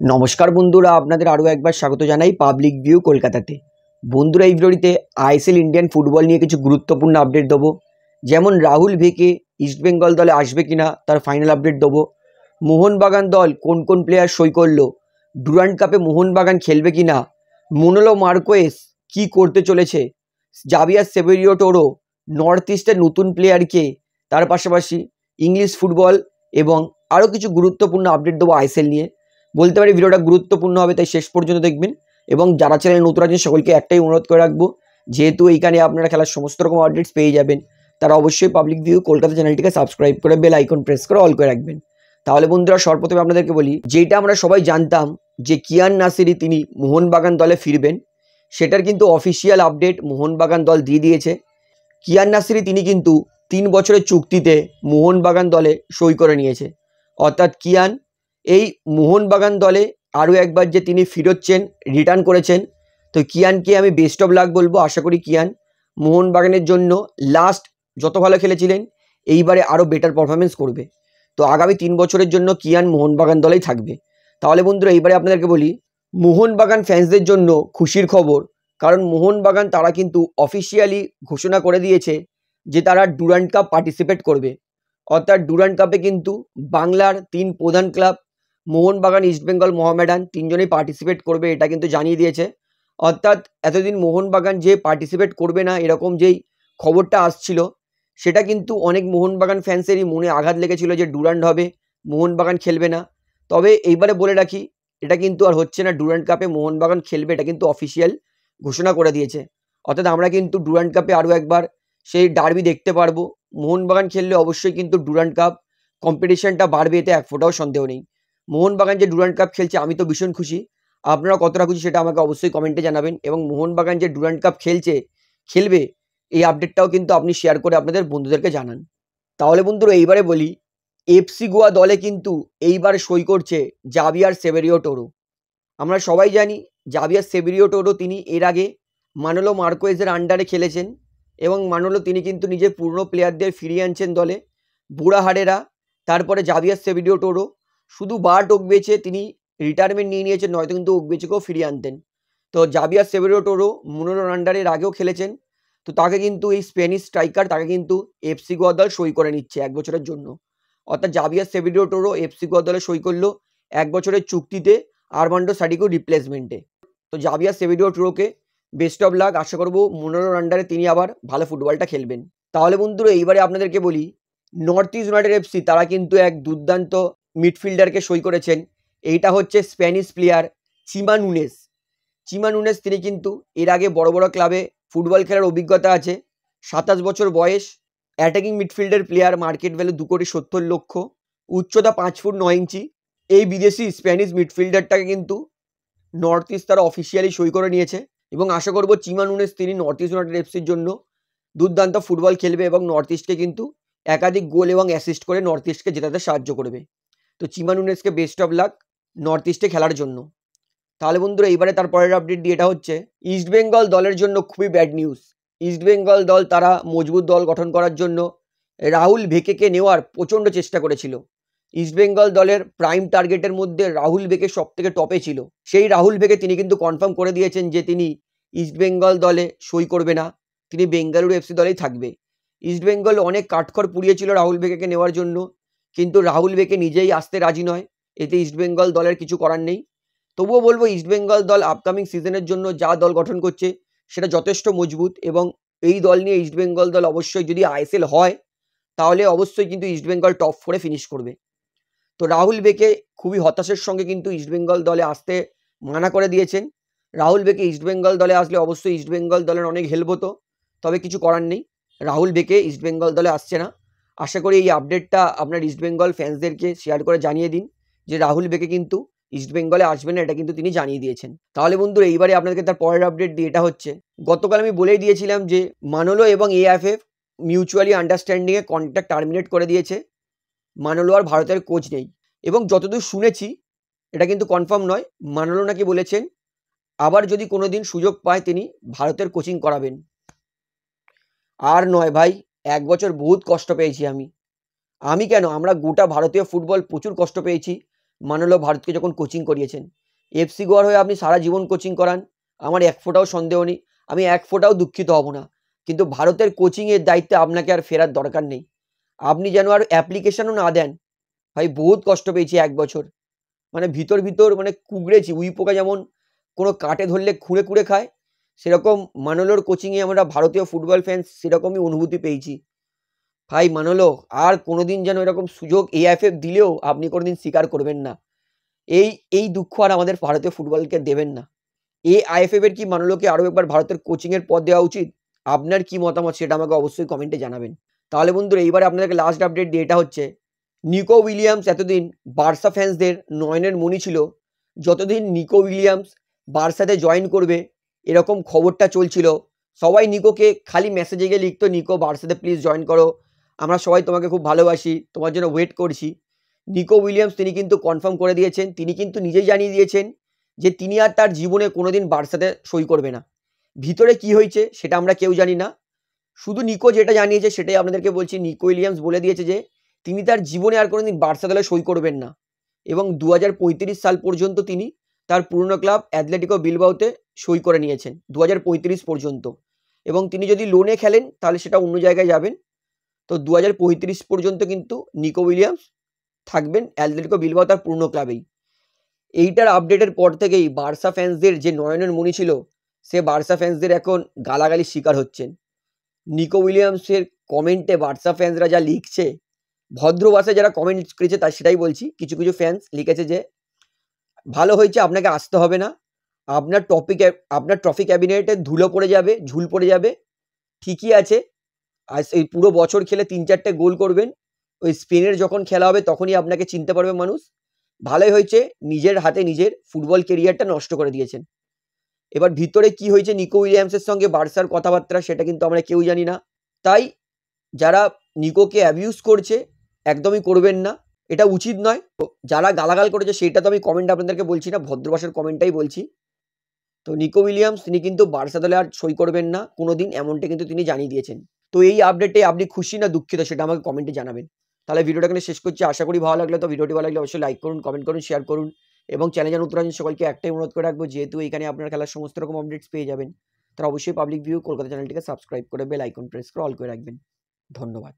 নমস্কার বন্ধুরা, আপনাদের আরও একবার স্বাগত জানাই পাবলিক ভিউ কলকাতাতে। বন্ধুরা, এই ভিডিওতে আইএসএল ইন্ডিয়ান ফুটবল নিয়ে কিছু গুরুত্বপূর্ণ আপডেট দেবো। যেমন রাহুল ভেকে ইস্টবেঙ্গল দলে আসবে কিনা তার ফাইনাল আপডেট দেবো। মোহনবাগান দল কোন কোন প্লেয়ার সই করলো, ডুরান্ড কাপে মোহনবাগান খেলবে কিনা, মোনোলো মার্কোয়েস কি করতে চলেছে, জাভিয়ার সেভেরিও টোরো নর্থ ইস্টের নতুন প্লেয়ারকে, তার পাশাপাশি ইংলিশ ফুটবল এবং আরও কিছু গুরুত্বপূর্ণ আপডেট দেবো আইএসএল নিয়ে। বলতে পারি ভিডিওটা গুরুত্বপূর্ণ হবে, তাই শেষ পর্যন্ত দেখবেন। এবং যারা চ্যানেল নতুন আছেন সকলকে একটাই অনুরোধ করে রাখবো, যেহেতু এইখানে আপনারা খেলার সমস্ত রকম আপডেটস পেয়ে যাবেন, তারা অবশ্যই পাবলিক ভিউ কলকাতা চ্যানেলটিকে সাবস্ক্রাইব করে বেল আইকন প্রেস করে অল করে রাখবেন। তাহলে বন্ধুরা, সর্বপ্রথমে আপনাদেরকে বলি, যেটা আমরা সবাই জানতাম যে কিয়ান নাসিরি তিনি মোহনবাগান দলে ফিরবেন, সেটার কিন্তু অফিসিয়াল আপডেট মোহনবাগান দল দিয়ে দিয়েছে। কিয়ান নাসিরি তিনি কিন্তু 3 বছরের চুক্তিতে মোহনবাগান দলে সই করে নিয়েছে। অর্থাৎ কিয়ান এই মোহনবাগান দলে আরও একবার যে তিনি ফিরোচ্ছেন, রিটার্ন করেছেন। তো কিয়ানকে আমি বেস্ট অফ লাক বলবো। আশা করি কিয়ান মোহনবাগানের জন্য লাস্ট যত ভালো খেলেছিলেন এইবারে আরও বেটার পারফরমেন্স করবে। তো আগামী 3 বছরের জন্য কিয়ান মোহনবাগান দলেই থাকবে। তাহলে বন্ধুরা, এইবারে আপনাদেরকে বলি, মোহনবাগান ফ্যান্সদের জন্য খুশির খবর, কারণ মোহনবাগান তারা কিন্তু অফিসিয়ালি ঘোষণা করে দিয়েছে যে তারা ডুরান্ড কাপ পার্টিসিপেট করবে। অর্থাৎ ডুরান্ড কাপে কিন্তু বাংলার 3 প্রধান ক্লাব মোহনবাগান, ইস্টবেঙ্গল, মোহামেডান তিনজনেই পার্টিসিপেট করবে, এটা কিন্তু জানিয়ে দিয়েছে। অর্থাৎ এতদিন মোহনবাগান যে পার্টিসিপেট করবে না এরকম যেই খবরটা আসছিল, সেটা কিন্তু অনেক মোহনবাগান ফ্যান্সেরই মনে আঘাত লেগেছিল যে ডুরান্ড হবে, মোহনবাগান খেলবে না। তবে এইবারে বলে রাখি, এটা কিন্তু আর হচ্ছে না। ডুরান্ড কাপে মোহনবাগান খেলবে, এটা কিন্তু অফিসিয়াল ঘোষণা করে দিয়েছে। অর্থাৎ আমরা কিন্তু ডুরান্ড কাপে আরও একবার সেই ডার্বি দেখতে পারবো। মোহনবাগান খেললে অবশ্যই কিন্তু ডুরান্ড কাপ কম্পিটিশনটা বাড়বে, এতে এক ফোঁটাও সন্দেহ নেই। মোহনবাগান যে ডুরান্ড কাপ খেলছে আমি তো ভীষণ খুশি। আপনারা কতটা খুশি সেটা আমাকে অবশ্যই কমেন্টে জানাবেন। এবং মোহনবাগান যে ডুরান্ড কাপ খেলবে এই আপডেটটাও কিন্তু আপনি শেয়ার করে আপনাদের বন্ধুদেরকে জানান। তাহলে বন্ধুরা, এইবারে বলি, এফসি গোয়া দলে কিন্তু এইবার সই করছে জাভিয়ার সেভেরিও টোরো। আমরা সবাই জানি জাভিয়ার সেভেরিও টোরো তিনি এর আগে মানোলো মার্কোয়েজের আন্ডারে খেলেছেন এবং মানোলো তিনি কিন্তু নিজের পুরনো প্লেয়ারদের ফিরিয়ে আনছেন দলে। বুড়া হাডেরা, তারপরে জাভিয়ার সেভেরিও টোরো শুধু বার্ট ওকবেচে তিনি রিটায়ারমেন্ট নিয়ে নিয়েছেন, নয়তো কিন্তু ওকবেচেকেও ফিরিয়ে আনতেন। তো জাভিয়ার সেভেরিও টোরো মোনোলোর আন্ডারে এর আগেও খেলেছেন। তো তাকে কিন্তু এই স্প্যানিশ স্ট্রাইকার তাকে কিন্তু এফসি গোয়া দল সই করে নিচ্ছে 1 বছরের জন্য। অর্থাৎ জাভিয়ার সেভেরিও টোরো এফসি গোয়া দলে সই করলো 1 বছরের চুক্তিতে আরমান্ডো সাডিকো রিপ্লেসমেন্টে। তো জাভিয়ার সেভেরিও টোরোকে বেস্ট অফ লাক। আশা করবো মোনোলোর আন্ডারে তিনি আবার ভালো ফুটবলটা খেলবেন। তাহলে বন্ধুরা, এইবারে আপনাদেরকে বলি, নর্থ ইস্ট ইউনাইটেড এফসি তারা কিন্তু এক দুর্দান্ত মিডফিল্ডারকে সই করেছেন। এইটা হচ্ছে স্প্যানিশ প্লেয়ার চিমা নুনেস। চিমা নুনেস তিনি কিন্তু এর আগে বড় বড় ক্লাবে ফুটবল খেলার অভিজ্ঞতা আছে। 27 বছর বয়স, attacking midfielder player, market value 2,70,00,000, উচ্চতা 5 ফুট 9 ইঞ্চি। এই বিদেশি স্প্যানিশ মিডফিল্ডারটাকে কিন্তু নর্থ ইস্ট তারা অফিসিয়ালি সই করে নিয়েছে এবং আশা করবো চিমা নুনেস তিনি নর্থ ইস্ট ইউনাইটেড এফসির জন্য দুর্দান্ত ফুটবল খেলবে এবং নর্থ ইস্টকে কিন্তু একাধিক গোল এবং অ্যাসিস্ট করে নর্থ ইস্টকে জেতাতে সাহায্য করবে। তো চিমা নুনেসকে বেস্ট অফ লাক নর্থ ইস্টে খেলার জন্য। তাহলে বন্ধুরা, এইবারে তার পরের আপডেট দিয়ে, এটা হচ্ছে ইস্টবেঙ্গল দলের জন্য খুবই ব্যাড নিউজ। ইস্টবেঙ্গল দল তারা মজবুত দল গঠন করার জন্য রাহুল ভেকেকে নেওয়ার প্রচণ্ড চেষ্টা করেছিল। ইস্টবেঙ্গল দলের প্রাইম টার্গেটের মধ্যে রাহুল ভেকে সব থেকে টপে ছিল। সেই রাহুল ভেকে তিনি কিন্তু কনফার্ম করে দিয়েছেন যে তিনি ইস্টবেঙ্গল দলে সই করবে না, তিনি বেঙ্গালুরু এফসি দলেই থাকবে। ইস্টবেঙ্গল অনেক কাঠখড় পুড়িয়েছিল রাহুল ভেকেকে নেওয়ার জন্য, কিন্তু রাহুল ভেকে নিজেই আসতে রাজি নয়। এতে ইস্টবেঙ্গল দলের কিছু করার নেই। তবুও বলবো, ইস্টবেঙ্গল দল আপকামিং সিজনের জন্য যা দল গঠন করছে সেটা যথেষ্ট মজবুত এবং এই দল নিয়ে ইস্টবেঙ্গল দল অবশ্যই যদি আইএসএল হয় তাহলে অবশ্যই কিন্তু ইস্টবেঙ্গল টপ 4-এ ফিনিশ করবে। তো রাহুল বেকে খুবই হতাশের সঙ্গে কিন্তু ইস্টবেঙ্গল দলে আসতে মানা করে দিয়েছেন। রাহুল বেকে ইস্টবেঙ্গল দলে আসলে অবশ্যই ইস্টবেঙ্গল দলের অনেক হেল্প হতো, তবে কিছু করার নেই, রাহুল বেকে ইস্টবেঙ্গল দলে আসছে না। আশা করি এই আপডেটটা আপনার ইস্টবেঙ্গল ফ্যান্সদেরকে শেয়ার করে জানিয়ে দিন যে রাহুল বেকে কিন্তু ইস্টবেঙ্গলে আসবে না, এটা কিন্তু তিনি জানিয়ে দিয়েছেন। তাহলে বন্ধুরা, এইবারে আপনাদেরকে তার পরের আপডেট দিয়ে, এটা হচ্ছে গতকাল আমি বলেই দিয়েছিলাম যে মানোলো এবং এএফএফ মিউচুয়ালি আন্ডারস্ট্যান্ডিংয়ে কন্ট্রাক্ট টার্মিনেট করে দিয়েছে। মানোলো আর ভারতের কোচ নেই এবং যতদূর শুনেছি এটা কিন্তু কনফার্ম নয়, মানোলো নাকি বলেছেন আবার যদি কোনোদিন সুযোগ পায় তিনি ভারতের কোচিং করাবেন। আর নয় ভাই, 1 বছর বহুত কষ্ট পেয়েছি আমি কেন, আমরা গোটা ভারতীয় ফুটবল প্রচুর কষ্ট পেয়েছি। মানলো ভারতকে যখন কোচিং করিয়েছেন। এফসি গোয়ার হয়ে আপনি সারা জীবন কোচিং করান, আমার এক ফোঁটাও সন্দেহ নেই, আমি এক ফোঁটাও দুঃখিত হব না। কিন্তু ভারতের কোচিংয়ের দায়িত্বে আপনাকে আর ফেরার দরকার নেই। আপনি যেন আর অ্যাপ্লিকেশনও না দেন। ভাই বহুত কষ্ট পেয়েছি 1 বছর। মানে ভিতর মানে কুঁকড়েছি। উই পোকা যেমন কোনো কাটে ধরলে খুঁড়ে খুঁড়ে খায়, সেরকম মানলোর কোচিংয়ে আমরা ভারতীয় ফুটবল ফ্যান্স সেরকমই অনুভূতি পেয়েছি। ভাই মানলো আর কোনোদিন যেন এরকম সুযোগ এআইএফএফ দিলেও আপনি কোনোদিন স্বীকার করবেন না। এই এই দুঃখ আর আমাদের ভারতীয় ফুটবলকে দেবেন না। এআইএফএফ এর কি মানলোকে আরও একবার ভারতের কোচিংয়ের পদ দেওয়া উচিত? আপনার কি মতামত সেটা আমাকে অবশ্যই কমেন্টে জানাবেন। তাহলে বন্ধুরা এইবারে আপনাদেরকে লাস্ট আপডেট দিয়ে এটা হচ্ছে, নিকো উইলিয়ামস এতদিন বার্সা ফ্যান্সদের নয়নের মণি ছিল। যতদিন নিকো উইলিয়ামস বার্সাতে জয়েন করবে এরকম খবরটা চলছিল, সবাই নিকোকে খালি মেসেজে গিয়ে লিখতো, নিকো বার্সাতে প্লিজ জয়েন করো, আমরা সবাই তোমাকে খুব ভালোবাসি, তোমার জন্য ওয়েট করছি। নিকো উইলিয়ামস তিনি কিন্তু কনফার্ম করে দিয়েছেন, তিনি কিন্তু নিজেই জানিয়ে দিয়েছেন যে তিনি আর তার জীবনে কোনোদিন বার্সাতে সই করবে না। ভিতরে কি হয়েছে সেটা আমরা কেউ জানি না, শুধু নিকো যেটা জানিয়েছে সেটাই আপনাদেরকে বলছি। নিকো উইলিয়ামস বলে দিয়েছে যে তিনি তার জীবনে আর কোনোদিন বার্সা দলে সই করবেন না এবং 2035 সাল পর্যন্ত তিনি তার পুরনো ক্লাব অ্যাথলেটিকো বিলবাওতে সই করে নিয়েছেন 2035 পর্যন্ত, এবং তিনি যদি লোনে খেলেন তাহলে সেটা অন্য জায়গায় যাবেন। তো 2035 পর্যন্ত কিন্তু নিকো উইলিয়ামস থাকবেন অ্যাথলেটিকো বিলবাও তার পুরনো ক্লাবেই। এইটার আপডেটের পর থেকেই বার্সা ফ্যান্সদের যে নয়নের মণি ছিল সে বার্সা ফ্যান্সদের এখন গালাগালির শিকার হচ্ছেন। নিকো উইলিয়ামসের কমেন্টে বার্সা ফ্যান্সরা যা লিখছে, ভদ্র ভাষায় যারা কমেন্ট করেছে তার সেটাই বলছি, কিছু কিছু ফ্যান্স লিখেছে যে ভালো হয়েছে আপনাকে আসতে হবে না, আপনার ট্রফি ক্যাবিনেটে ধুলো পড়ে যাবে, ঝুল পড়ে যাবে, ঠিকই আছে। আর এই পুরো বছর খেলে 3-4টে গোল করবেন, ওই স্পেনের যখন খেলা হবে তখনই আপনাকে চিনতে পারবে মানুষ। ভালোই হয়েছে, নিজের হাতে নিজের ফুটবল কেরিয়ারটা নষ্ট করে দিয়েছেন। এবার ভিতরে কি হয়েছে নিকো উইলিয়ামসের সঙ্গে বার্সার কথাবার্তা সেটা কিন্তু আমরা কেউ জানি না। তাই যারা নিকোকে অ্যাবিউজ করছে একদমই করবেন না, এটা উচিত নয়। তো যারা গালাগাল করেছে সেটা তো আমি কমেন্ট আপনাদেরকে বলছি না, ভদ্রভাষার কমেন্টটাই বলছি। তো নিকো উইলিয়ামস তিনি কিন্তু বার্সা দলে আর সই করবেন না কোনোদিন, এমনটা কিন্তু তিনি জানিয়ে দিয়েছেন। তো এই আপডেটে আপনি খুশি না দুঃখিত সেটা আমাকে কমেন্টে জানাবেন। তাহলে ভিডিওটা এখানে শেষ করছি, আশা করি ভালো লাগলে। তো ভিডিওটি ভালো লাগলে অবশ্যই লাইক করুন, কমেন্ট করুন, শেয়ার করুন এবং চ্যানেল নতুন আছেন সকলকে একটাই অনুরোধ করে রাখবো, যেহেতু এখানে আপনার খেলার সমস্ত রকম আপডেটস পেয়ে যাবেন, তারা অবশ্যই পাবলিক ভিউ কলকাতা চ্যানেলটিকে সাবস্ক্রাইব করে বেল আইকন প্রেস করে অল করে রাখবেন। ধন্যবাদ।